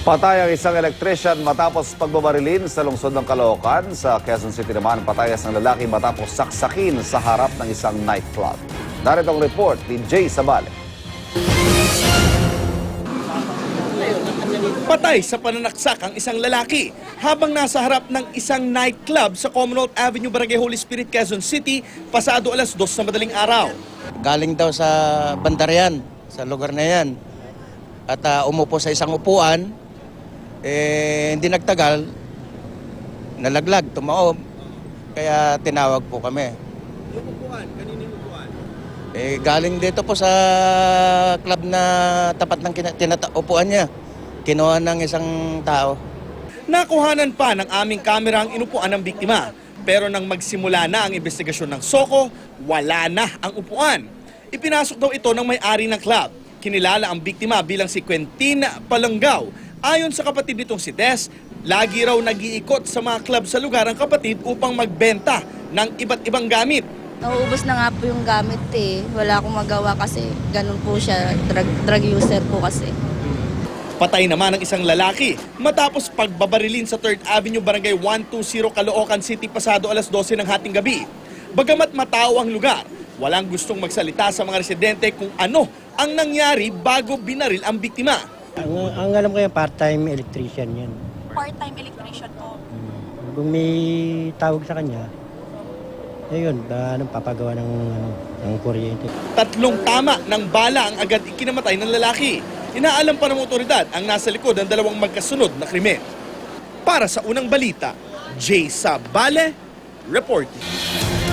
Patay ang isang electrician matapos pagbabarilin sa lungsod ng Caloocan. Sa Quezon City naman, patayas ng lalaki matapos saksakin sa harap ng isang nightclub. Narito ang report ni Jay Sabale. Patay sa pananaksak ang isang lalaki habang nasa harap ng isang nightclub sa Commonwealth Avenue, Barangay Holy Spirit, Quezon City, pasado alas 2 sa madaling araw. Galing daw sa Bandaryan, sa lugar na yan. At umupo sa isang upuan, hindi nagtagal, nalaglag, tumaob. Kaya tinawag po kami. Yung upuan, kanina yung upuan? Galing dito po sa club na tapat ng upuan niya. Kinuha ng isang tao. Nakuhanan pa ng aming kamera ang inupuan ng biktima. Pero nang magsimula na ang investigasyon ng SOCO, wala na ang upuan. Ipinasok daw ito ng may-ari ng club. Kinilala ang biktima bilang si Quentin Palanggaw. Ayon sa kapatid nitong si Des, lagi raw nag-iikot sa mga club sa lugar ang kapatid upang magbenta ng iba't ibang gamit. Nauubos na nga po yung gamit eh. Wala akong magawa kasi ganun po siya, drug user po kasi. Patay naman ang isang lalaki matapos pagbabarilin sa 3rd Avenue, Barangay 120, Caloocan City, pasado alas 12 ng hating gabi. Bagamat matao ang lugar, walang gustong magsalita sa mga residente kung ano ang nangyari bago binaril ang biktima. Ang alam ko yung part-time electrician yan. Part-time electrician po. Kung may tawag sa kanya, ayun, papagawa ng kuryente. 3 tama ng bala ang agad ikinamatay ng lalaki. Inaalam pa ng otoridad ang nasa likod ng 2 magkasunod na krimen. Para sa unang balita, Jay Sabale, reporting.